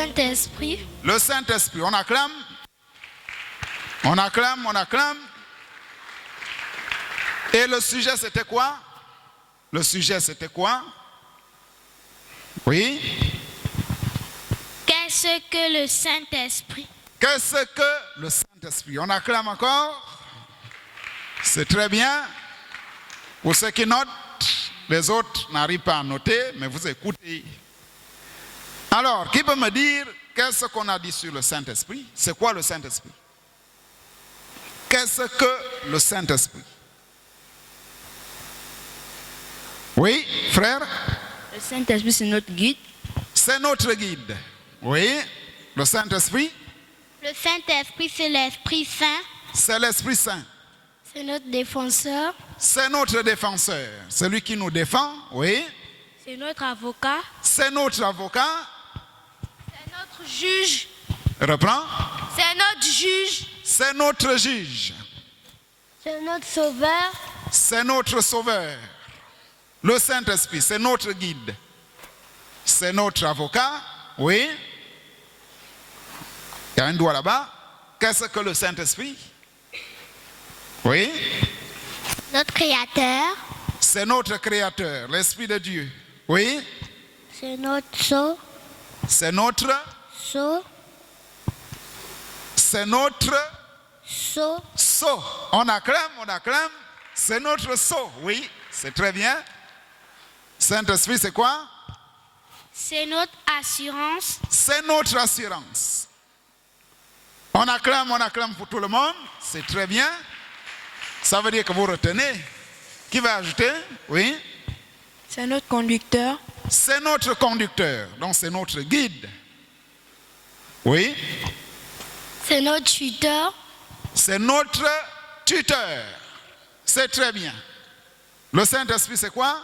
Saint-Esprit. Le Saint-Esprit. On acclame. On acclame, on acclame. Et le sujet, c'était quoi? Le sujet, c'était quoi? Oui. Qu'est-ce que le Saint-Esprit? Qu'est-ce que le Saint-Esprit? On acclame encore. C'est très bien. Pour ceux qui notent, les autres n'arrivent pas à noter, mais vous écoutez. Alors, qui peut me dire qu'est-ce qu'on a dit sur le Saint-Esprit? C'est quoi le Saint-Esprit? Qu'est-ce que le Saint-Esprit? Oui, frère? Le Saint-Esprit, c'est notre guide. C'est notre guide. Oui, le Saint-Esprit? Le Saint-Esprit, c'est l'Esprit Saint. C'est l'Esprit Saint. C'est notre défenseur. C'est notre défenseur. Celui qui nous défend, oui. C'est notre avocat. C'est notre avocat. C'est notre juge. Reprends. C'est notre juge. C'est notre juge. C'est notre sauveur. C'est notre sauveur. Le Saint-Esprit, c'est notre guide. C'est notre avocat. Oui. Il y a un doigt là-bas. Qu'est-ce que le Saint-Esprit? Oui. Notre créateur. C'est notre créateur, l'Esprit de Dieu. Oui. C'est notre sceau. C'est notre. Sceau. C'est notre. Sceau. Sceau. On acclame. C'est notre sceau. Oui, c'est très bien. Saint-Esprit, c'est quoi? C'est notre assurance. C'est notre assurance. On acclame pour tout le monde. C'est très bien. Ça veut dire que vous retenez. Qui va ajouter? Oui. C'est notre conducteur. C'est notre conducteur. Donc c'est notre guide. Oui. C'est notre tuteur. C'est notre tuteur. C'est très bien. Le Saint-Esprit, c'est quoi?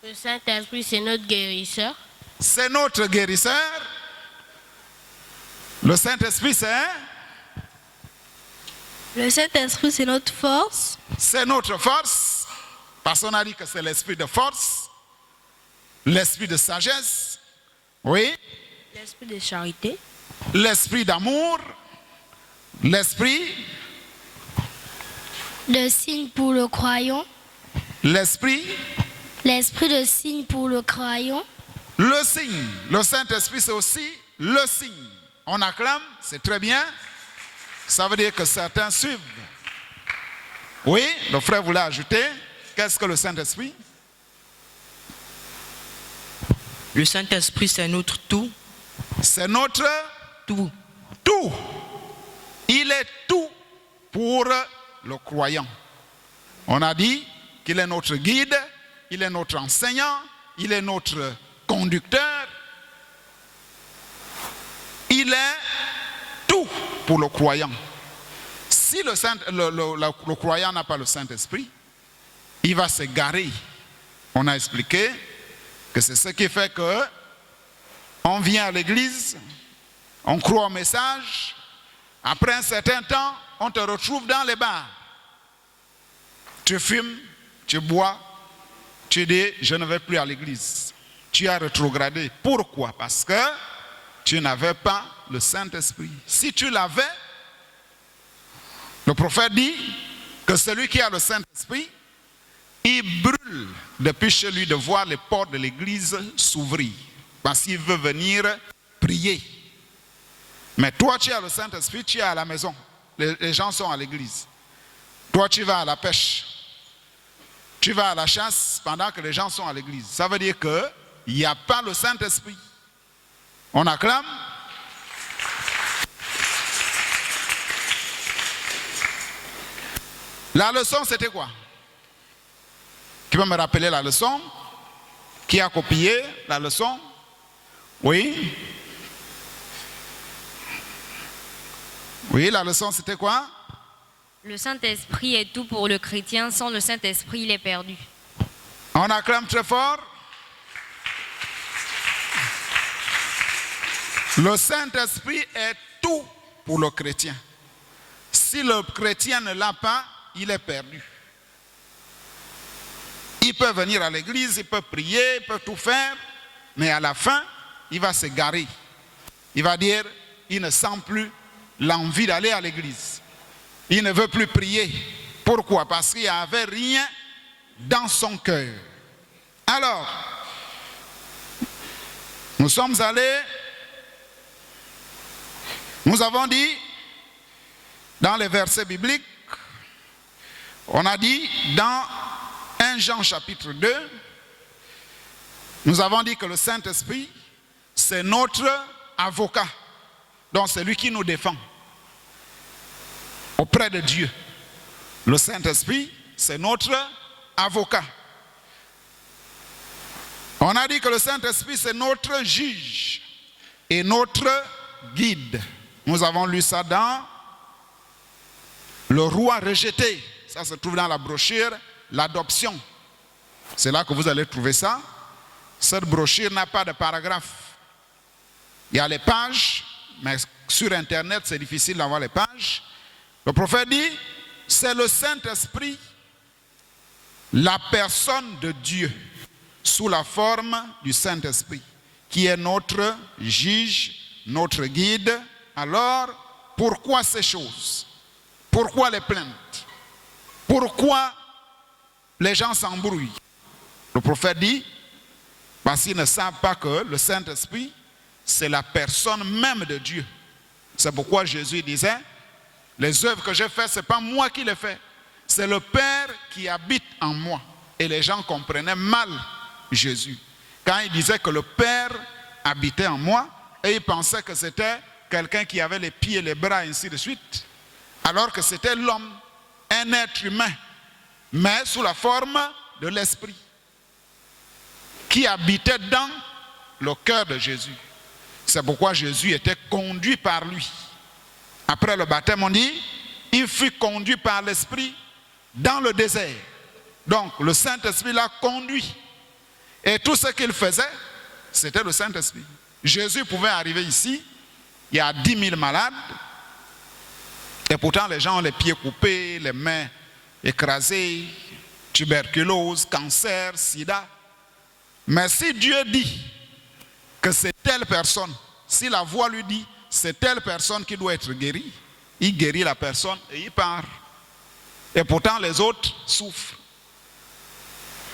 Le Saint-Esprit, c'est notre guérisseur. C'est notre guérisseur. Le Saint-Esprit, c'est? Le Saint-Esprit, c'est notre force. C'est notre force. Parce qu'on a dit que c'est l'esprit de force, l'esprit de sagesse, oui, L'esprit de charité. l'esprit d'amour, l'esprit, De signe pour le croyant. l'esprit, L'esprit de signe pour le croyant. le signe. Le Saint-Esprit, c'est aussi le signe. On acclame, c'est très bien. Ça veut dire que certains suivent. Oui, le frère voulait ajouter. Qu'est-ce que le Saint-Esprit? Le Saint-Esprit, c'est notre tout. C'est notre Tout. tout. Il est tout pour le croyant. On a dit qu'il est notre guide, il est notre enseignant, il est notre conducteur. Il est tout pour le croyant. Si le croyant n'a pas le Saint-Esprit, il va s'égarer. On a expliqué que c'est ce qui fait que on vient à l'église, on croit au message, après un certain temps, on te retrouve dans les bars. Tu fumes, tu bois, tu dis je ne vais plus à l'église. Tu as rétrogradé. Pourquoi? Parce que tu n'avais pas le Saint-Esprit. Si tu l'avais, le prophète dit que celui qui a le Saint-Esprit, il brûle depuis chez lui de voir les portes de l'église s'ouvrir. Parce qu'il veut venir prier. Mais toi, tu as le Saint-Esprit, tu es à la maison. Les gens sont à l'église. Toi, tu vas à la pêche. Tu vas à la chasse pendant que les gens sont à l'église. Ça veut dire qu'il n'y a pas le Saint-Esprit. On acclame. La leçon, c'était quoi? Qui peut me rappeler la leçon? Qui a copié la leçon? Oui. Oui, la leçon, c'était quoi? Le Saint-Esprit est tout pour le chrétien. Sans le Saint-Esprit, il est perdu. On acclame très fort. Le Saint-Esprit est tout pour le chrétien. Si le chrétien ne l'a pas, il est perdu. Il peut venir à l'église, il peut prier, il peut tout faire, mais à la fin, il va s'égarer. il va dire, il ne sent plus l'envie d'aller à l'église. Il ne veut plus prier. Pourquoi? Parce qu'il n'y avait rien dans son cœur. Alors, nous sommes allés, nous avons dit, dans les versets bibliques, on a dit dans 1 Jean chapitre 2, nous avons dit que le Saint-Esprit, c'est notre avocat. Donc c'est lui qui nous défend auprès de Dieu. Le Saint-Esprit, c'est notre avocat. On a dit que le Saint-Esprit, c'est notre juge et notre guide. Nous avons lu ça dans Le roi rejeté. Ça se trouve dans la brochure L'adoption. C'est là que vous allez trouver ça. Cette brochure n'a pas de paragraphe. Il y a les pages, mais sur Internet, c'est difficile d'avoir les pages. Le prophète dit, c'est le Saint-Esprit, la personne de Dieu, sous la forme du Saint-Esprit, qui est notre juge, notre guide. Alors, pourquoi ces choses? Pourquoi les plaintes? Pourquoi les gens s'embrouillent? Le prophète dit, parce qu'ils ne savent pas que le Saint-Esprit, c'est la personne même de Dieu. C'est pourquoi Jésus disait, les œuvres que j'ai faites, ce n'est pas moi qui les fais, c'est le Père qui habite en moi. Et les gens comprenaient mal Jésus. Quand il disait que le Père habitait en moi, et ils pensaient que c'était quelqu'un qui avait les pieds, les bras, et ainsi de suite, alors que c'était l'homme, un être humain, mais sous la forme de l'Esprit, qui habitait dans le cœur de Jésus. C'est pourquoi Jésus était conduit par lui. Après le baptême, on dit, il fut conduit par l'Esprit dans le désert. Donc, le Saint-Esprit l'a conduit. Et tout ce qu'il faisait, c'était le Saint-Esprit. Jésus pouvait arriver ici, il y a 10 000 malades, et pourtant les gens ont les pieds coupés, les mains écrasées, tuberculose, cancer, sida. Mais si Dieu dit que c'est telle personne, si la voix lui dit c'est telle personne qui doit être guérie, il guérit la personne et il part. Et pourtant les autres souffrent.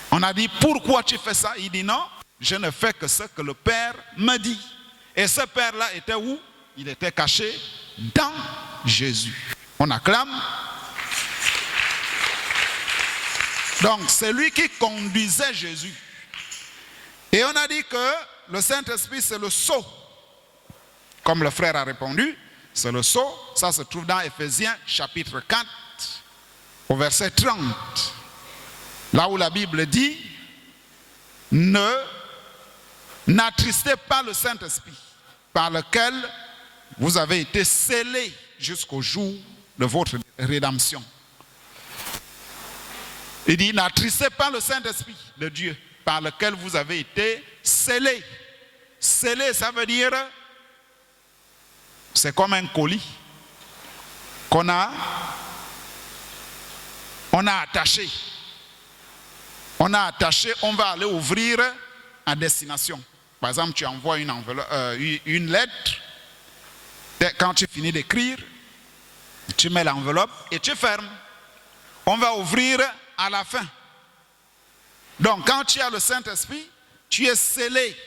On a dit pourquoi tu fais ça? Il dit non, je ne fais que ce que le Père me dit. Et ce Père-là était où? Il était caché dans Jésus. On acclame. Donc c'est lui qui conduisait Jésus. Et on a dit que le Saint-Esprit c'est le sceau. Comme le frère a répondu, c'est le sceau. Ça se trouve dans Éphésiens chapitre 4 au verset 30. Là où la Bible dit, n'attristez pas le Saint-Esprit par lequel vous avez été scellés jusqu'au jour de votre rédemption. Il dit, n'attristez pas le Saint-Esprit de Dieu par lequel vous avez été scellés. Scellé, ça veut dire, c'est comme un colis qu'on a attaché. On a attaché, on va aller ouvrir à destination. Par exemple, tu envoies une lettre. Quand tu finis d'écrire, tu mets l'enveloppe et tu fermes. On va ouvrir à la fin. Donc, quand tu as le Saint-Esprit, tu es scellé.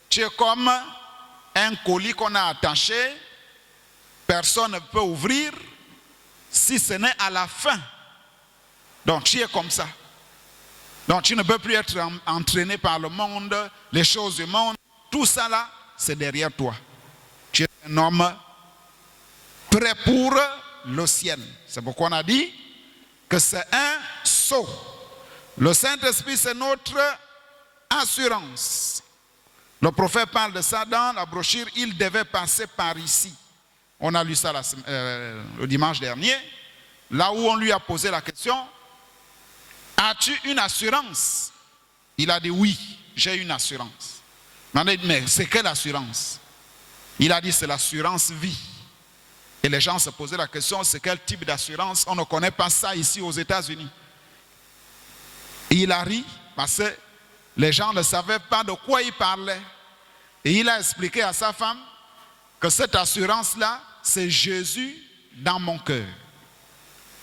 Tu es comme un colis qu'on a attaché. Personne ne peut ouvrir si ce n'est à la fin. Donc, tu es comme ça. Donc, tu ne peux plus être entraîné par le monde, les choses du monde. Tout ça là, c'est derrière toi. Tu es un homme prêt pour le ciel. C'est pourquoi on a dit que c'est un sceau. Le Saint-Esprit, c'est notre assurance. Le prophète parle de ça dans la brochure. Il devait passer par ici. On a lu ça le dimanche dernier. Là où on lui a posé la question, as-tu une assurance? Il a dit oui, j'ai une assurance. On a dit, mais c'est quelle assurance? Il a dit c'est l'assurance vie. Et les gens se posaient la question, c'est quel type d'assurance? On ne connaît pas ça ici aux États-Unis. Il a ri parce que les gens ne savaient pas de quoi il parlait. Et il a expliqué à sa femme que cette assurance-là, c'est Jésus dans mon cœur.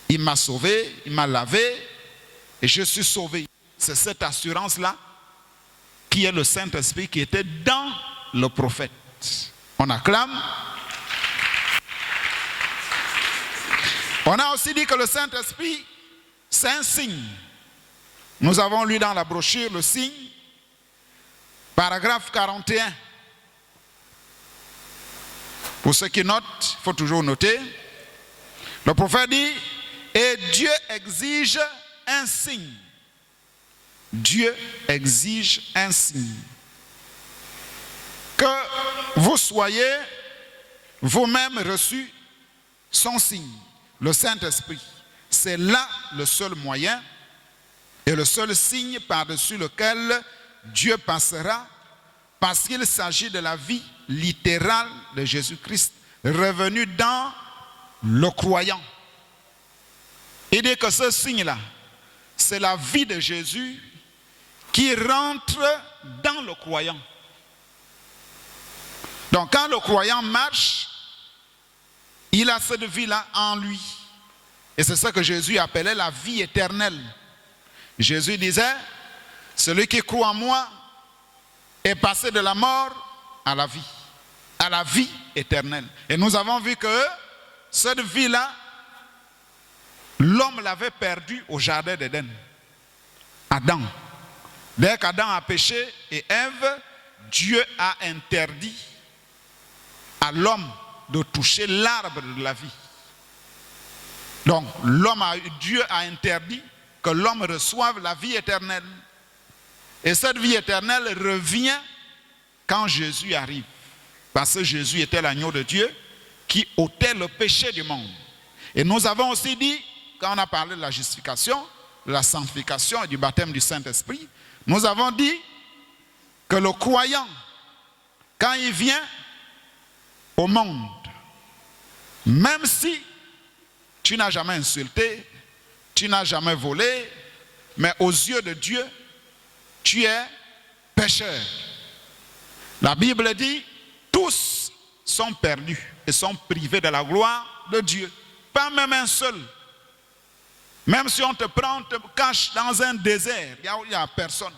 Il m'a sauvé, il m'a lavé et je suis sauvé. C'est cette assurance-là qui est le Saint-Esprit qui était dans le prophète. On acclame. On a aussi dit que le Saint-Esprit, c'est un signe. Nous avons lu dans la brochure le signe, paragraphe 41. Pour ceux qui notent, il faut toujours noter. Le prophète dit, et Dieu exige un signe. Dieu exige un signe. Que vous soyez vous-même reçus son signe, le Saint-Esprit. C'est là le seul moyen et le seul signe par-dessus lequel Dieu passera, parce qu'il s'agit de la vie littérale de Jésus-Christ, revenu dans le croyant. Et dès que ce signe-là, c'est la vie de Jésus qui rentre dans le croyant. Donc quand le croyant marche, il a cette vie-là en lui. Et c'est ça que Jésus appelait la vie éternelle. Jésus disait, celui qui croit en moi est passé de la mort à la vie éternelle. Et nous avons vu que cette vie-là, l'homme l'avait perdue au jardin d'Éden. Adam. Dès qu'Adam a péché et Ève, Dieu a interdit à l'homme de toucher l'arbre de la vie. Donc, Dieu a interdit que l'homme reçoive la vie éternelle. Et cette vie éternelle revient quand Jésus arrive. Parce que Jésus était l'agneau de Dieu qui ôtait le péché du monde. Et nous avons aussi dit, quand on a parlé de la justification, de la sanctification et du baptême du Saint-Esprit, nous avons dit que le croyant, quand il vient au monde, même si tu n'as jamais insulté, tu n'as jamais volé, mais aux yeux de Dieu, tu es pécheur. La Bible dit, tous sont perdus et sont privés de la gloire de Dieu. Pas même un seul. Même si on te prend, on te cache dans un désert, il n'y a personne.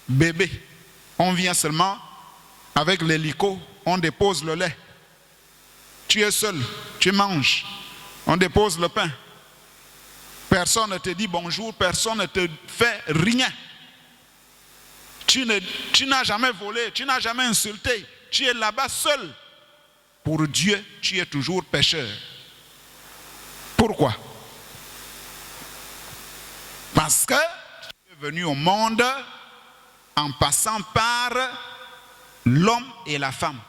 Bébé, on vient seulement avec l'hélico, on dépose le lait. Tu es seul, tu manges, on dépose le pain. Personne ne te dit bonjour, personne ne te fait rien. Tu n'as jamais volé, tu n'as jamais insulté. Tu es là-bas seul. Pour Dieu, tu es toujours pécheur. Pourquoi? Parce que tu es venu au monde en passant par l'homme et la femme.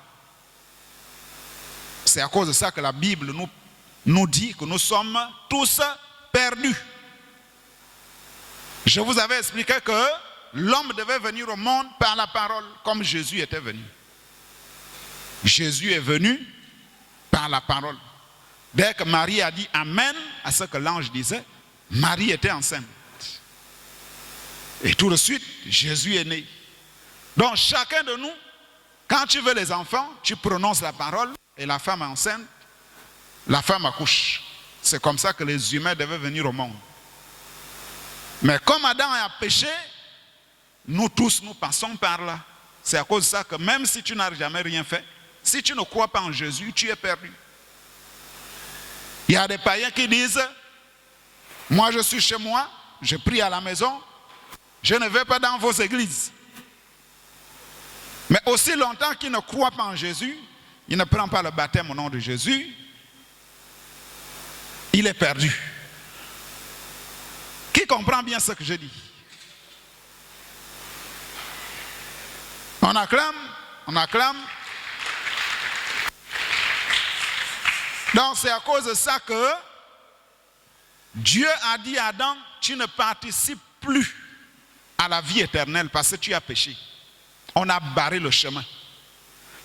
C'est à cause de ça que la Bible nous dit que nous sommes tous perdus. Je vous avais expliqué que l'homme devait venir au monde par la parole, comme Jésus était venu. Jésus est venu par la parole. Dès que Marie a dit Amen à ce que l'ange disait, Marie était enceinte. Et tout de suite, Jésus est né. Donc chacun de nous, quand tu veux les enfants, tu prononces la parole et la femme est enceinte, la femme accouche. C'est comme ça que les humains devaient venir au monde. Mais comme Adam a péché, nous tous, nous passons par là. C'est à cause de ça que même si tu n'as jamais rien fait, si tu ne crois pas en Jésus, tu es perdu. Il y a des païens qui disent, moi je suis chez moi, je prie à la maison, je ne vais pas dans vos églises. Mais aussi longtemps qu'il ne croit pas en Jésus, il ne prend pas le baptême au nom de Jésus, il est perdu. Qui comprend bien ce que je dis? On acclame, on acclame. Donc c'est à cause de ça que Dieu a dit à Adam, tu ne participes plus à la vie éternelle parce que tu as péché. On a barré le chemin.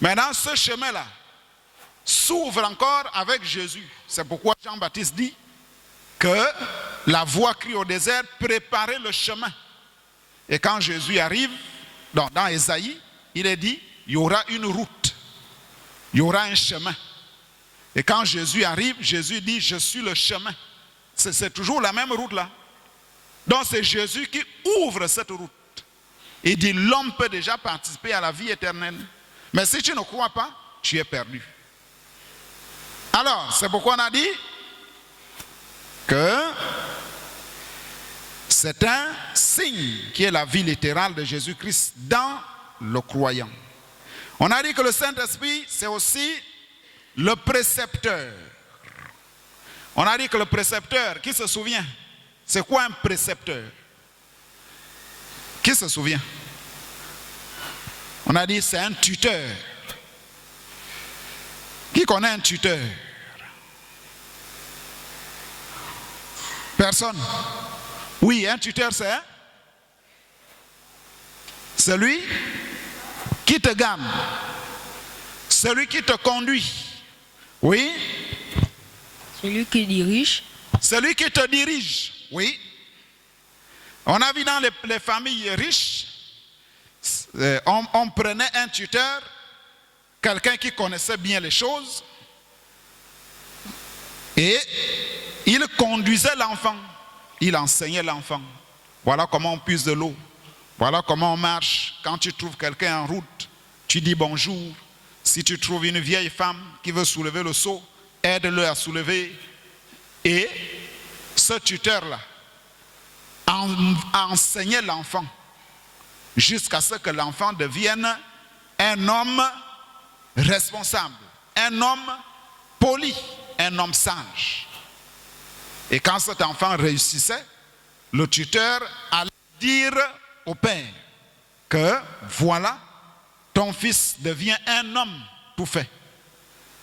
Maintenant ce chemin-là s'ouvre encore avec Jésus. C'est pourquoi Jean-Baptiste dit que la voix crie au désert, préparez le chemin. Et quand Jésus arrive, dans Ésaïe, il est dit, il y aura une route. il y aura un chemin. Et quand Jésus arrive, Jésus dit, je suis le chemin. C'est toujours la même route là. Donc c'est Jésus qui ouvre cette route. Il dit, l'homme peut déjà participer à la vie éternelle. Mais si tu ne crois pas, tu es perdu. Alors, c'est pourquoi on a dit que c'est un signe qui est la vie littérale de Jésus-Christ dans le croyant. On a dit que le Saint-Esprit, c'est aussi le précepteur. On a dit que le précepteur, qui se souvient? C'est quoi un précepteur? Qui se souvient? On a dit c'est un tuteur. Qui connaît un tuteur? Personne? Oui, un tuteur c'est celui qui te garde, celui qui te conduit. Oui? Celui qui dirige. Celui qui te dirige. Oui. On a vu dans les familles riches, on prenait un tuteur, quelqu'un qui connaissait bien les choses, et il conduisait l'enfant, il enseignait l'enfant. Voilà comment on puise de l'eau, voilà comment on marche. Quand tu trouves quelqu'un en route, tu dis bonjour. Si tu trouves une vieille femme qui veut soulever le seau, aide-le à soulever. Et ce tuteur-là enseignait l'enfant jusqu'à ce que l'enfant devienne un homme responsable, un homme poli, un homme sage. Et quand cet enfant réussissait, le tuteur allait dire au père que voilà, ton fils devient un homme tout fait.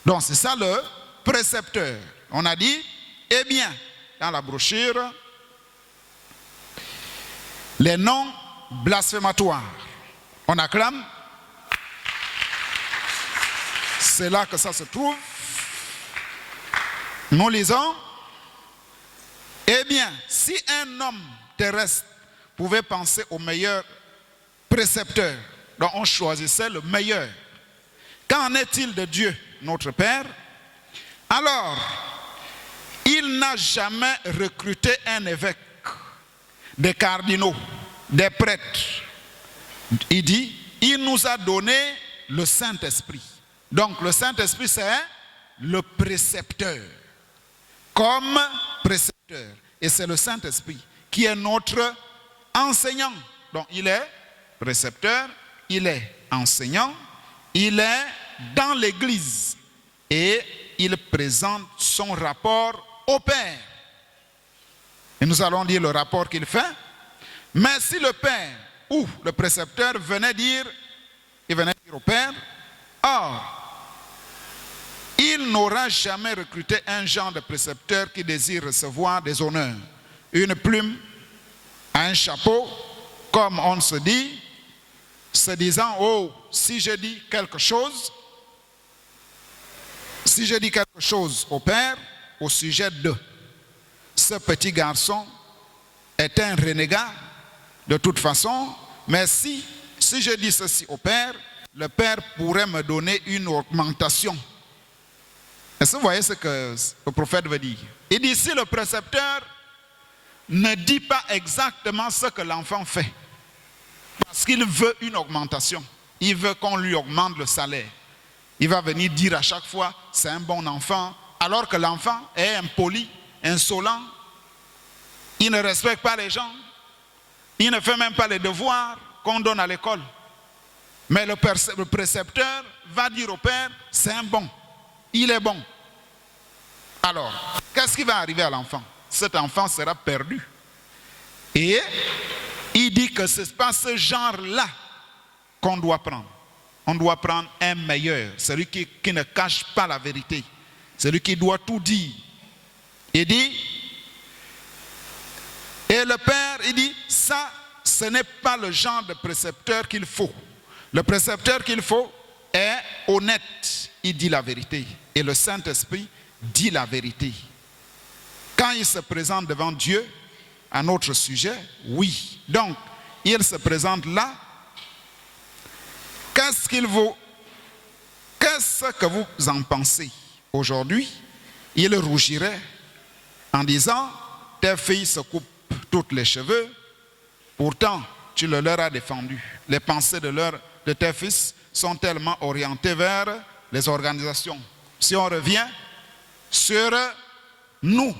Donc c'est ça le précepteur. On a dit, eh bien, dans la brochure, les noms blasphématoires. On acclame. C'est là que ça se trouve. Nous lisons. Eh bien, si un homme terrestre pouvait penser au meilleur précepteur, donc on choisissait le meilleur, qu'en est-il de Dieu, notre Père? Alors, il n'a jamais recruté un évêque, des cardinaux, des prêtres. Il dit, il nous a donné le Saint-Esprit. Donc le Saint-Esprit, c'est le précepteur, comme précepteur. Et c'est le Saint-Esprit qui est notre enseignant. Donc il est précepteur, il est enseignant, il est dans l'Église et il présente son rapport au Père. Et nous allons lire le rapport qu'il fait. Mais si le Père ou le précepteur venait dire au Père, or, il n'aura jamais recruté un genre de précepteur qui désire recevoir des honneurs, une plume, un chapeau, comme on se dit, se disant, oh, si je dis quelque chose au Père, au sujet de ce petit garçon est un renégat de toute façon, mais si je dis ceci au Père, le Père pourrait me donner une augmentation. Est-ce que vous voyez ce que le prophète veut dire? Il dit, si le précepteur ne dit pas exactement ce que l'enfant fait, parce qu'il veut une augmentation, il veut qu'on lui augmente le salaire, il va venir dire à chaque fois, c'est un bon enfant, alors que l'enfant est impoli, insolent, il ne respecte pas les gens, il ne fait même pas les devoirs qu'on donne à l'école. Mais le précepteur va dire au Père, c'est un bon, il est bon. Alors, qu'est-ce qui va arriver à l'enfant? Cet enfant sera perdu. Et il dit que ce n'est pas ce genre-là qu'on doit prendre. On doit prendre un meilleur, celui qui ne cache pas la vérité, celui qui doit tout dire. Il dit, et le Père, il dit, ça, ce n'est pas le genre de précepteur qu'il faut. Le précepteur qu'il faut est honnête, il dit la vérité. Et le Saint-Esprit dit la vérité. Quand il se présente devant Dieu, à notre sujet, oui. Donc, il se présente là. Qu'est-ce qu'est-ce que vous en pensez? Aujourd'hui, il rougirait en disant, tes filles se coupent toutes les cheveux, pourtant tu le leur as défendu. Les pensées de tes fils sont tellement orientées vers les organisations. Si on revient sur nous,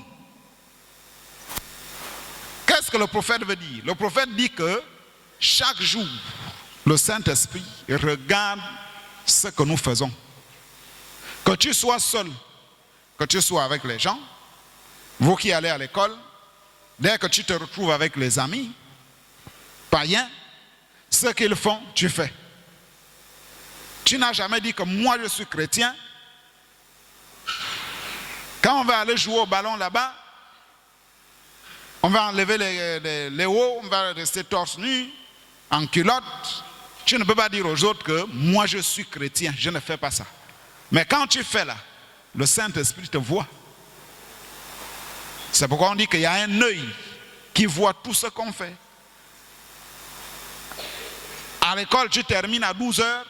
qu'est-ce que le prophète veut dire? Le prophète dit que chaque jour, le Saint-Esprit regarde ce que nous faisons. Que tu sois seul, que tu sois avec les gens, vous qui allez à l'école, dès que tu te retrouves avec les amis païens, ce qu'ils font, tu fais. Tu n'as jamais dit que moi je suis chrétien. Quand on va aller jouer au ballon là-bas, on va enlever les hauts, on va rester torse nu, en culotte. Tu ne peux pas dire aux autres que moi je suis chrétien, je ne fais pas ça. Mais quand tu fais là, le Saint-Esprit te voit. C'est pourquoi on dit qu'il y a un œil qui voit tout ce qu'on fait. À l'école, tu termines à 12 h,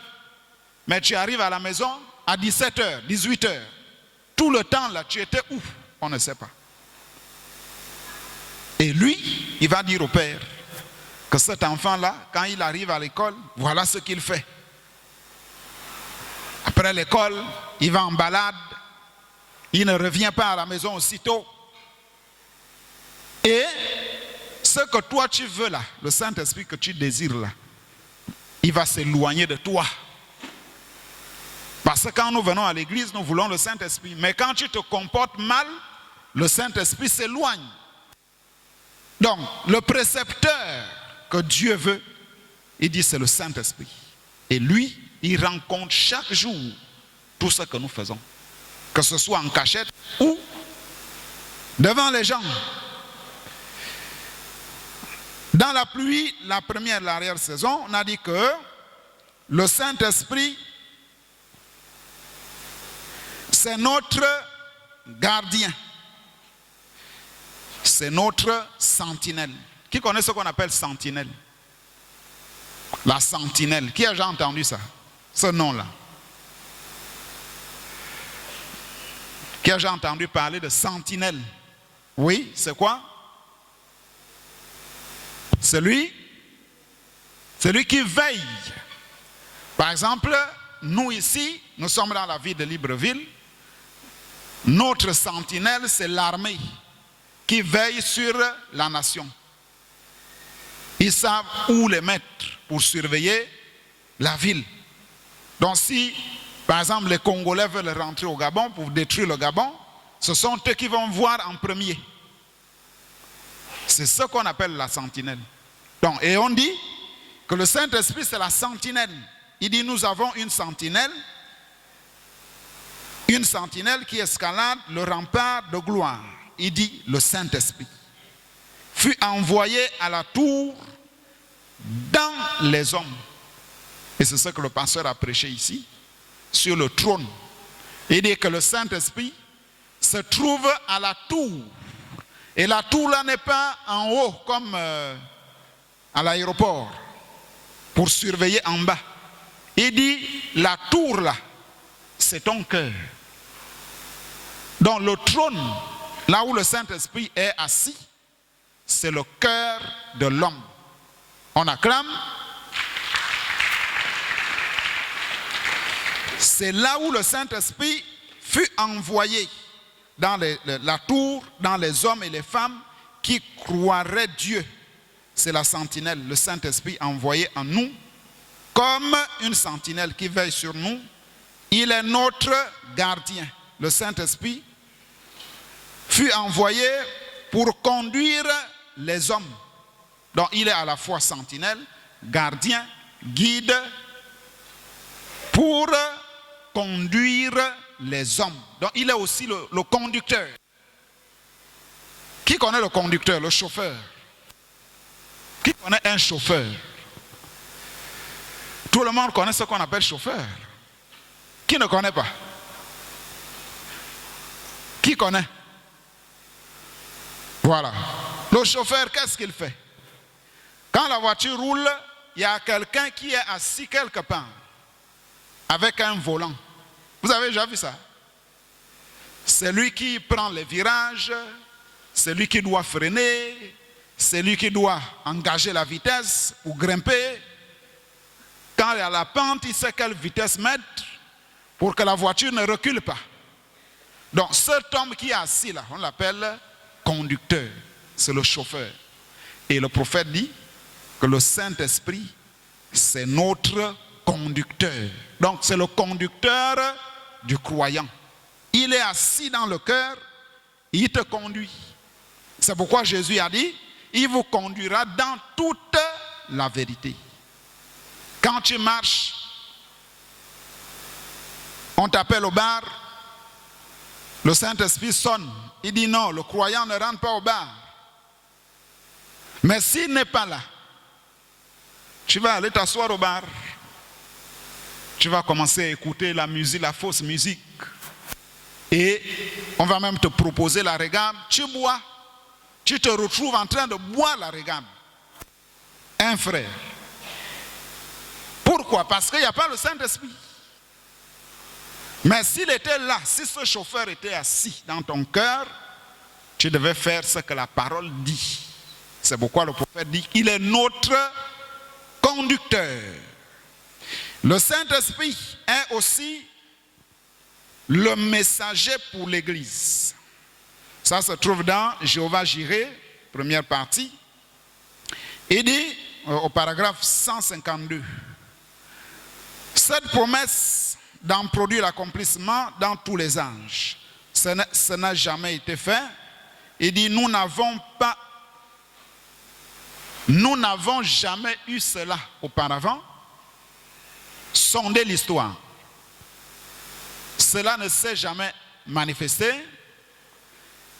mais tu arrives à la maison à 17 h, 18 h. Tout le temps là, tu étais où? On ne sait pas. Et lui, il va dire au père que cet enfant-là, quand il arrive à l'école, voilà ce qu'il fait. Après l'école, il va en balade, il ne revient pas à la maison aussitôt. Et ce que toi tu veux là, le Saint-Esprit que tu désires là, il va s'éloigner de toi. Parce que quand nous venons à l'église, nous voulons le Saint-Esprit. Mais quand tu te comportes mal, le Saint-Esprit s'éloigne. Donc, le précepteur que Dieu veut, il dit c'est le Saint-Esprit. Et lui, il rencontre chaque jour tout ce que nous faisons. Que ce soit en cachette ou devant les gens. Dans la pluie, la première, l'arrière-saison, on a dit que le Saint-Esprit, c'est notre gardien. C'est notre sentinelle. Qui connaît ce qu'on appelle sentinelle? La sentinelle. Qui a déjà entendu ça? Ce nom-là. Qui a déjà entendu parler de sentinelle? Oui, c'est quoi? Celui qui veille. Par exemple, nous ici, nous sommes dans la ville de Libreville. Notre sentinelle, c'est l'armée qui veille sur la nation. Ils savent où les mettre pour surveiller la ville. Donc si, par exemple, les Congolais veulent rentrer au Gabon pour détruire le Gabon, ce sont eux qui vont voir en premier. C'est ce qu'on appelle la sentinelle. Donc, et on dit que le Saint-Esprit, c'est la sentinelle. Il dit, nous avons une sentinelle qui escalade le rempart de gloire. Il dit, le Saint-Esprit fut envoyé à la tour dans les hommes. Et c'est ce que le pasteur a prêché ici, sur le trône. Il dit que le Saint-Esprit se trouve à la tour. Et la tour là n'est pas en haut comme à l'aéroport pour surveiller en bas. Il dit la tour là, c'est ton cœur. Donc le trône, là où le Saint-Esprit est assis, c'est le cœur de l'homme. On acclame. C'est là où le Saint-Esprit fut envoyé dans la tour, dans les hommes et les femmes qui croiraient Dieu. C'est la sentinelle, le Saint-Esprit envoyé en nous comme une sentinelle qui veille sur nous. Il est notre gardien. Le Saint-Esprit fut envoyé pour conduire les hommes. Donc il est à la fois sentinelle, gardien, guide, pour conduire les hommes. Donc il est aussi le conducteur. Qui connaît le conducteur, le chauffeur? Qui connaît un chauffeur? Tout le monde connaît ce qu'on appelle chauffeur. Qui ne connaît pas? Qui connaît? Voilà. Le chauffeur, qu'est-ce qu'il fait? Quand la voiture roule, il y a quelqu'un qui est assis quelque part avec un volant. Vous avez déjà vu ça? C'est lui qui prend les virages, c'est lui qui doit freiner, c'est lui qui doit engager la vitesse ou grimper. Quand il y a la pente, il sait quelle vitesse mettre pour que la voiture ne recule pas. Donc cet homme qui est assis là, on l'appelle conducteur, c'est le chauffeur. Et le prophète dit que le Saint-Esprit, c'est notre conducteur. Donc c'est le conducteur du croyant. Il est assis dans le cœur, il te conduit. C'est pourquoi Jésus a dit, il vous conduira dans toute la vérité. Quand tu marches, on t'appelle au bar, le Saint-Esprit sonne. Il dit non, le croyant ne rentre pas au bar. Mais s'il n'est pas là, tu vas aller t'asseoir au bar. Tu vas commencer à écouter la musique, la fausse musique. Et on va même te proposer la régame. Tu bois. Tu te retrouves en train de boire la régame. Un frère. Pourquoi? Parce qu'il n'y a pas le Saint-Esprit. Mais s'il était là, si ce chauffeur était assis dans ton cœur, tu devais faire ce que la parole dit. C'est pourquoi le prophète dit qu'il est notre conducteur. Le Saint-Esprit est aussi le messager pour l'Église. Ça se trouve dans Jéhovah Jireh, première partie. Il dit au paragraphe 152, cette promesse d'en produire l'accomplissement dans tous les âges, ce n'a jamais été fait. Il dit, nous n'avons jamais eu cela auparavant. Sondez l'histoire. Cela ne s'est jamais manifesté.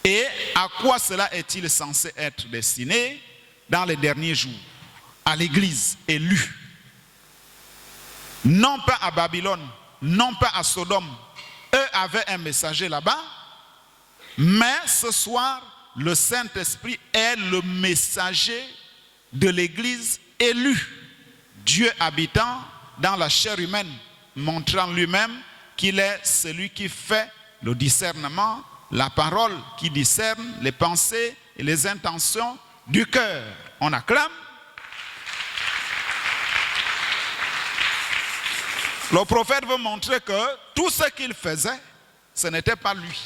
Et à quoi cela est-il censé être destiné dans les derniers jours? À l'Église élue. Non pas à Babylone, non pas à Sodome. Eux avaient un messager là-bas. Mais ce soir, le Saint-Esprit est le messager de l'Église élue. Dieu habitant dans la chair humaine, montrant lui-même qu'il est celui qui fait le discernement, la parole qui discerne les pensées et les intentions du cœur. On acclame. Le prophète veut montrer que tout ce qu'il faisait, ce n'était pas lui.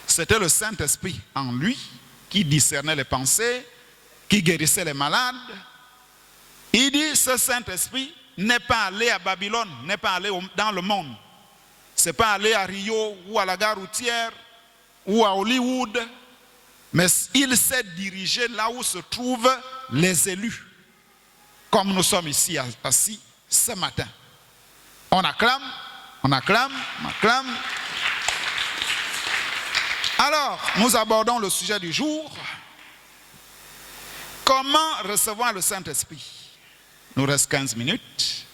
C'était le Saint-Esprit en lui qui discernait les pensées, qui guérissait les malades. Il dit, ce Saint-Esprit n'est pas allé à Babylone, n'est pas allé dans le monde. Ce n'est pas allé à Rio ou à la gare routière ou à Hollywood. Mais il s'est dirigé là où se trouvent les élus. Comme nous sommes ici assis ce matin. On acclame, on acclame, on acclame. Alors, nous abordons le sujet du jour. Comment recevoir le Saint-Esprit? Il nous reste 15 minutes.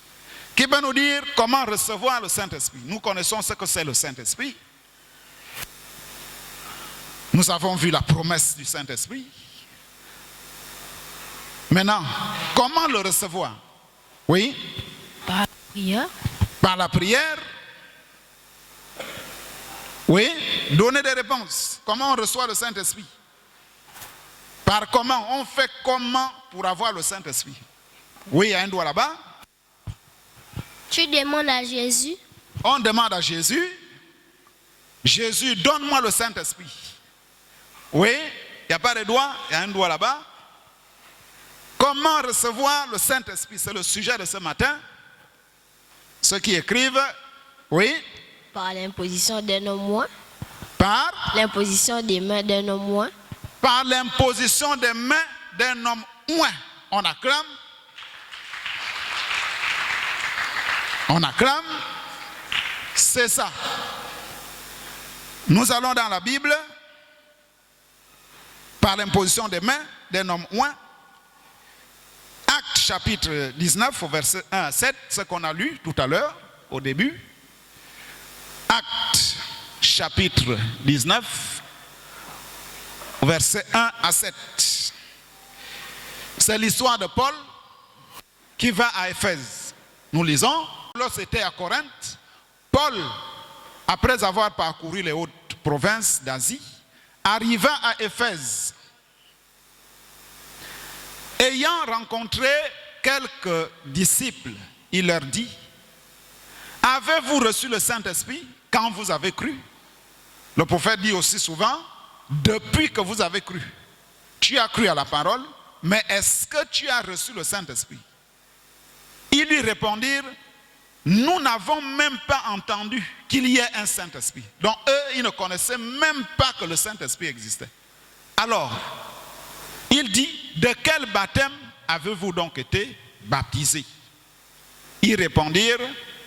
Qui peut nous dire comment recevoir le Saint-Esprit? Nous connaissons ce que c'est le Saint-Esprit. Nous avons vu la promesse du Saint-Esprit. Maintenant, comment le recevoir? Oui? Par la prière. Par la prière? Oui? Donnez des réponses. Comment on reçoit le Saint-Esprit? Par comment? On fait comment pour avoir le Saint-Esprit? Oui, il y a un doigt là-bas. Tu demandes à Jésus. On demande à Jésus. Jésus, donne-moi le Saint-Esprit. Oui, il n'y a pas de doigt, il y a un doigt là-bas. Comment recevoir le Saint-Esprit? C'est le sujet de ce matin. Ceux qui écrivent, oui. Par l'imposition d'un homme moins. Par l'imposition des mains d'un homme moins. Par l'imposition des mains d'un homme moins. On acclame. On acclame. C'est ça. Nous allons dans la Bible. Par l'imposition des mains d'un homme moins. Actes chapitre 19 au verset 1 à 7, ce qu'on a lu tout à l'heure, au début. Actes chapitre 19, verset 1 à 7. C'est l'histoire de Paul qui va à Éphèse. Nous lisons, lorsqu'il était à Corinthe, Paul après avoir parcouru les hautes provinces d'Asie, arriva à Éphèse. Ayant rencontré quelques disciples, il leur dit, « Avez-vous reçu le Saint-Esprit quand vous avez cru ?» Le prophète dit aussi souvent, « Depuis que vous avez cru. » Tu as cru à la parole, mais est-ce que tu as reçu le Saint-Esprit? Ils lui répondirent, nous n'avons même pas entendu qu'il y ait un Saint-Esprit. Donc eux, ils ne connaissaient même pas que le Saint-Esprit existait. Alors, il dit, de quel baptême avez-vous donc été baptisés? Ils répondirent,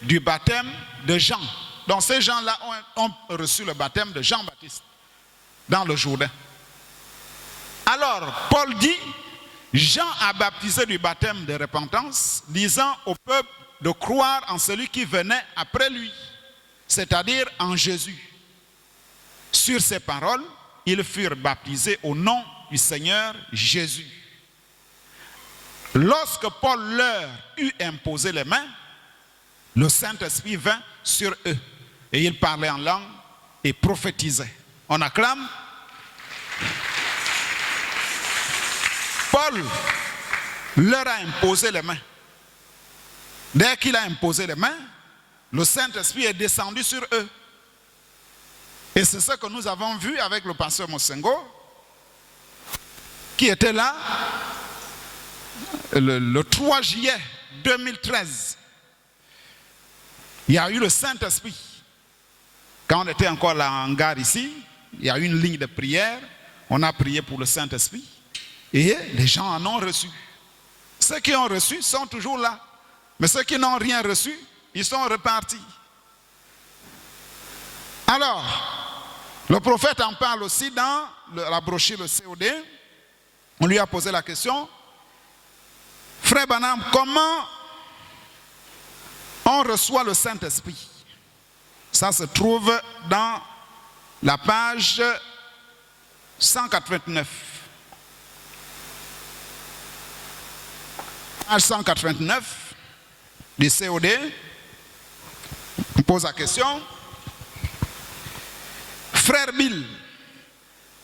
du baptême de Jean. Donc ces gens-là ont reçu le baptême de Jean-Baptiste dans le Jourdain. Alors, Paul dit, Jean a baptisé du baptême de repentance, disant au peuple de croire en celui qui venait après lui, c'est-à-dire en Jésus. Sur ces paroles, ils furent baptisés au nom du Seigneur Jésus. Lorsque Paul leur eut imposé les mains, le Saint-Esprit vint sur eux et ils parlaient en langue et prophétisaient. On acclame. Paul leur a imposé les mains. Dès qu'il a imposé les mains, le Saint-Esprit est descendu sur eux. Et c'est ce que nous avons vu avec le pasteur Mosengo, qui était là le 3 juillet 2013. Il y a eu le Saint-Esprit. Quand on était encore là en gare ici, il y a eu une ligne de prière. On a prié pour le Saint-Esprit. Et les gens en ont reçu. Ceux qui ont reçu sont toujours là. Mais ceux qui n'ont rien reçu, ils sont repartis. Alors, le prophète en parle aussi dans la brochure le COD. On lui a posé la question, Frère Branham, comment on reçoit le Saint-Esprit? Ça se trouve dans la page 189. Page 189 du COD. On pose la question. Frère Bill,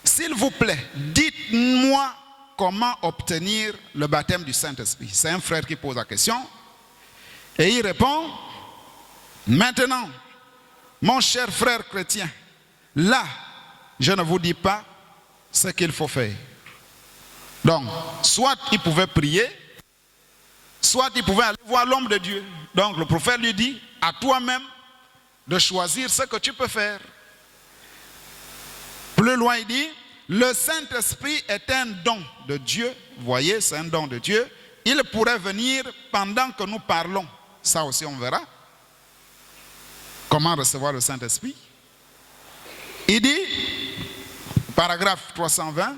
s'il vous plaît, dites-moi comment obtenir le baptême du Saint-Esprit. C'est un frère qui pose la question. Et il répond, maintenant, mon cher frère chrétien, là, je ne vous dis pas ce qu'il faut faire. Donc, soit il pouvait prier, soit il pouvait aller voir l'homme de Dieu. Donc, le prophète lui dit, à toi-même de choisir ce que tu peux faire. Plus loin, il dit, le Saint-Esprit est un don de Dieu. Vous voyez, c'est un don de Dieu. Il pourrait venir pendant que nous parlons. Ça aussi, on verra. Comment recevoir le Saint-Esprit? Il dit, paragraphe 320,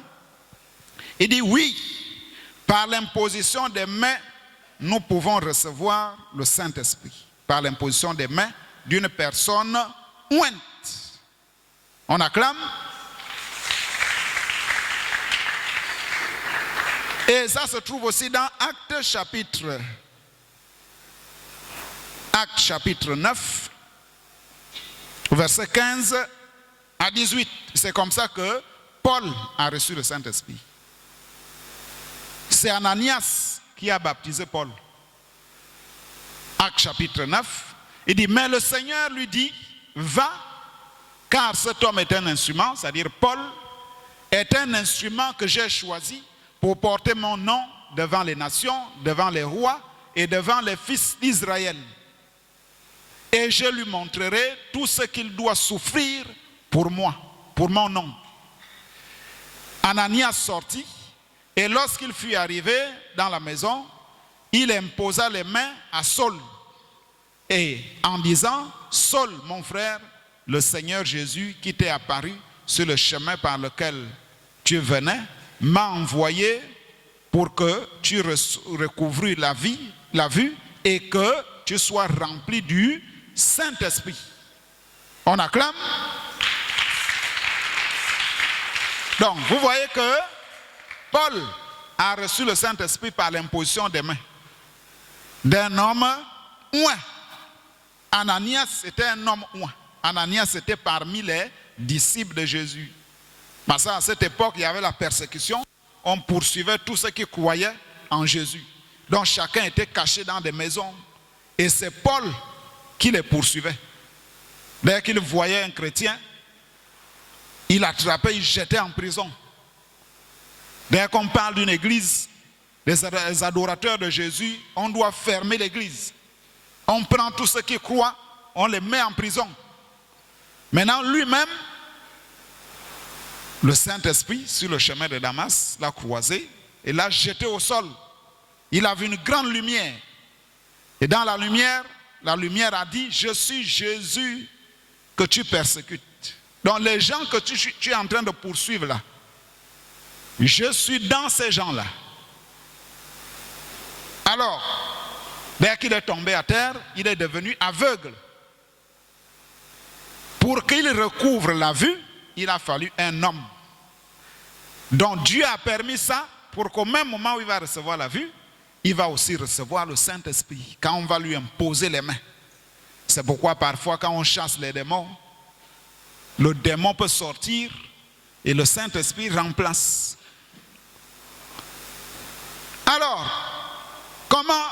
il dit, oui, par l'imposition des mains, nous pouvons recevoir le Saint-Esprit. Par l'imposition des mains d'une personne ointe. On acclame. Et ça se trouve aussi dans Actes chapitre 9, verset 15 à 18. C'est comme ça que Paul a reçu le Saint-Esprit. C'est Ananias qui a baptisé Paul. Actes chapitre 9, il dit, mais le Seigneur lui dit, va, car cet homme est un instrument, c'est-à-dire Paul est un instrument que j'ai choisi pour porter mon nom devant les nations, devant les rois et devant les fils d'Israël. Et je lui montrerai tout ce qu'il doit souffrir pour moi, pour mon nom. Ananias sortit, et lorsqu'il fut arrivé dans la maison, il imposa les mains à Saul. Et en disant, Saul, mon frère, le Seigneur Jésus qui t'est apparu sur le chemin par lequel tu venais, m'a envoyé pour que tu recouvres la vue et que tu sois rempli du Saint-Esprit. On acclame. Donc, vous voyez que Paul a reçu le Saint-Esprit par l'imposition des mains d'un homme oint. Ananias était un homme oint. Ananias était parmi les disciples de Jésus. Parce qu'à cette époque, il y avait la persécution. On poursuivait tous ceux qui croyaient en Jésus. Donc chacun était caché dans des maisons. Et c'est Paul qui les poursuivait. Dès qu'il voyait un chrétien, il l'attrapait, il jetait en prison. Dès qu'on parle d'une église, les adorateurs de Jésus, on doit fermer l'église. On prend tous ceux qui croient, on les met en prison. Maintenant, lui-même, le Saint-Esprit, sur le chemin de Damas, l'a croisé et l'a jeté au sol. Il a vu une grande lumière. Et dans la lumière a dit, je suis Jésus que tu persécutes. Donc les gens que tu es en train de poursuivre là, je suis dans ces gens-là. Alors, dès qu'il est tombé à terre, il est devenu aveugle. Pour qu'il recouvre la vue, il a fallu un homme. Donc Dieu a permis ça pour qu'au même moment où il va recevoir la vue, il va aussi recevoir le Saint-Esprit quand on va lui imposer les mains. C'est pourquoi parfois quand on chasse les démons, le démon peut sortir et le Saint-Esprit remplace. Alors, comment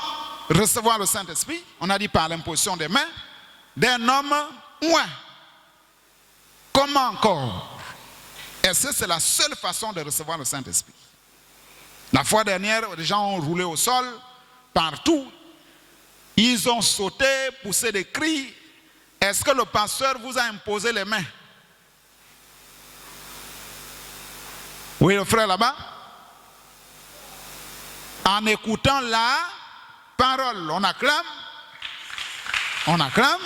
recevoir le Saint-Esprit? On a dit par l'imposition des mains d'un homme oint. Comment encore? Est-ce que c'est la seule façon de recevoir le Saint-Esprit? La fois dernière, les gens ont roulé au sol, partout. Ils ont sauté, poussé des cris. Est-ce que le pasteur vous a imposé les mains? Oui, le frère là-bas. En écoutant la parole, on acclame. On acclame.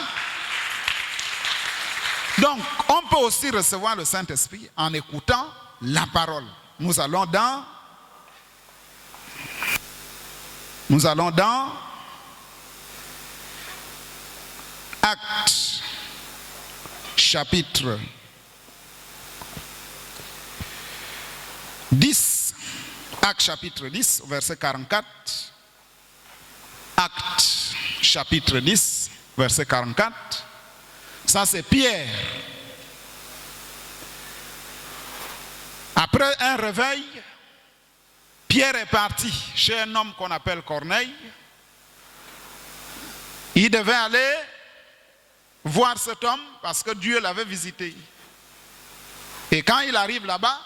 Donc, on peut aussi recevoir le Saint-Esprit en écoutant la parole. Nous allons dans Actes, chapitre 10. Actes, chapitre 10, verset 44. Actes, chapitre 10, verset 44. Ça, c'est Pierre. Après un réveil, Pierre est parti chez un homme qu'on appelle Corneille. Il devait aller voir cet homme parce que Dieu l'avait visité. Et quand il arrive là-bas,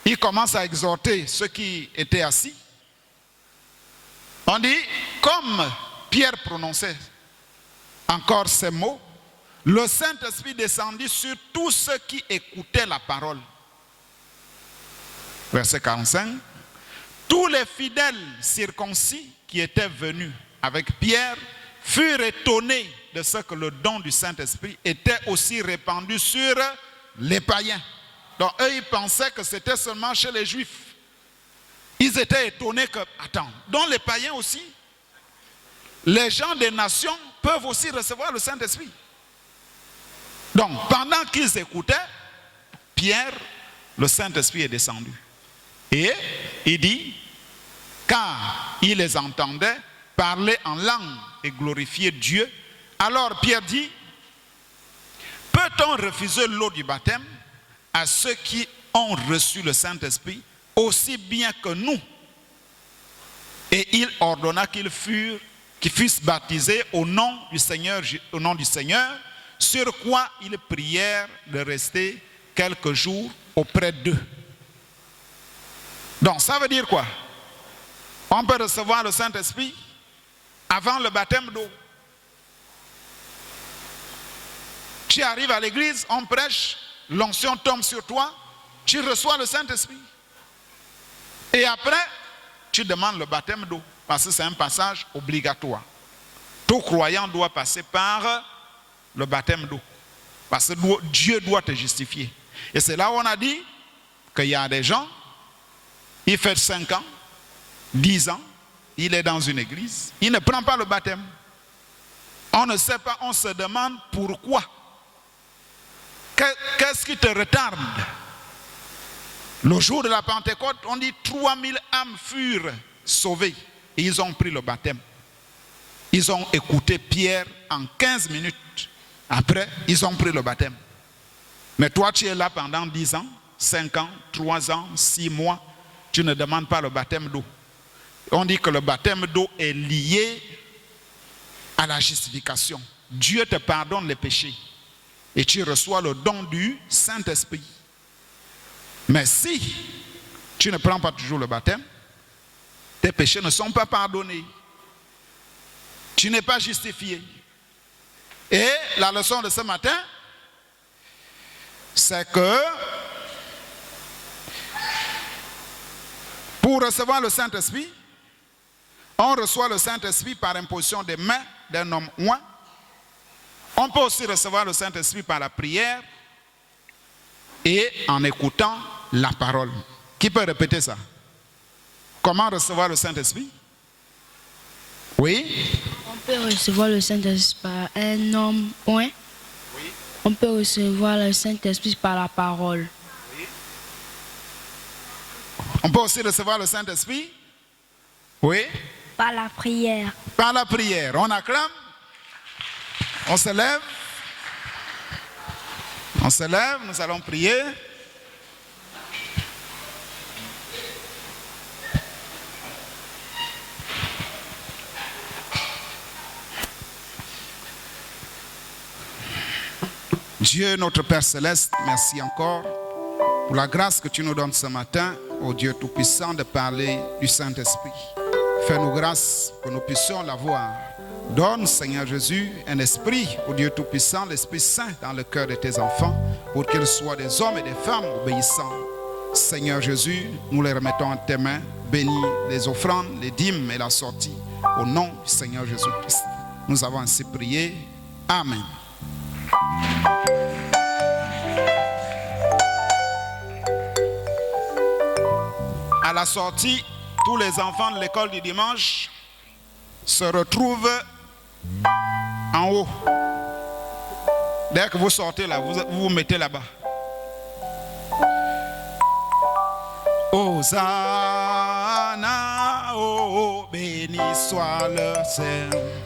il commence à exhorter ceux qui étaient assis. On dit, comme Pierre prononçait encore ces mots, le Saint-Esprit descendit sur tous ceux qui écoutaient la parole. Verset 45. Tous les fidèles circoncis qui étaient venus avec Pierre furent étonnés de ce que le don du Saint-Esprit était aussi répandu sur les païens. Donc eux, ils pensaient que c'était seulement chez les Juifs. Ils étaient étonnés que, attends, donc les païens aussi, les gens des nations peuvent aussi recevoir le Saint-Esprit. Donc, pendant qu'ils écoutaient, Pierre, le Saint-Esprit est descendu. Et il dit, car il les entendait parler en langue et glorifier Dieu, alors Pierre dit, peut-on refuser l'eau du baptême à ceux qui ont reçu le Saint-Esprit aussi bien que nous? Et il ordonna qu'ils fussent baptisés au nom du Seigneur, sur quoi ils prièrent de rester quelques jours auprès d'eux. Donc ça veut dire quoi? On peut recevoir le Saint-Esprit avant le baptême d'eau. Tu arrives à l'église, on prêche, l'onction tombe sur toi, tu reçois le Saint-Esprit. Et après, tu demandes le baptême d'eau, parce que c'est un passage obligatoire. Tout croyant doit passer par le baptême d'eau, parce que Dieu doit te justifier. Et c'est là où on a dit qu'il y a des gens, il fait 5 ans, 10 ans, il est dans une église, il ne prend pas le baptême. On ne sait pas, on se demande pourquoi. Qu'est-ce qui te retarde? Le jour de la Pentecôte, on dit 3000 âmes furent sauvées et ils ont pris le baptême. Ils ont écouté Pierre en 15 minutes. Après, ils ont pris le baptême. Mais toi, tu es là pendant 10 ans, 5 ans, 3 ans, 6 mois. Tu ne demandes pas le baptême d'eau. On dit que le baptême d'eau est lié à la justification. Dieu te pardonne les péchés et tu reçois le don du Saint-Esprit. Mais si tu ne prends pas toujours le baptême, tes péchés ne sont pas pardonnés. Tu n'es pas justifié. Et la leçon de ce matin, c'est que pour recevoir le Saint-Esprit, on reçoit le Saint-Esprit par imposition des mains d'un homme oint. On peut aussi recevoir le Saint-Esprit par la prière et en écoutant la parole. Qui peut répéter ça? Comment recevoir le Saint-Esprit? Oui? On peut recevoir le Saint-Esprit par un homme point. Oui. On peut recevoir le Saint-Esprit par la parole. On peut aussi recevoir le Saint-Esprit? Oui? Par la prière. Par la prière. On acclame. On se lève. On se lève, nous allons prier. Dieu, notre Père Céleste, merci encore pour la grâce que tu nous donnes ce matin, ô Dieu Tout-Puissant, de parler du Saint-Esprit. Fais-nous grâce que nous puissions l'avoir. Donne, Seigneur Jésus, un esprit, ô Dieu Tout-Puissant, l'Esprit Saint dans le cœur de tes enfants, pour qu'ils soient des hommes et des femmes obéissants. Seigneur Jésus, nous les remettons en tes mains. Bénis les offrandes, les dîmes et la sortie. Au nom du Seigneur Jésus-Christ. Nous avons ainsi prié. Amen. À la sortie, tous les enfants de l'école du dimanche se retrouvent en haut. Dès que vous sortez là, vous vous mettez là-bas. Hosanna, oh, béni soit le Seigneur.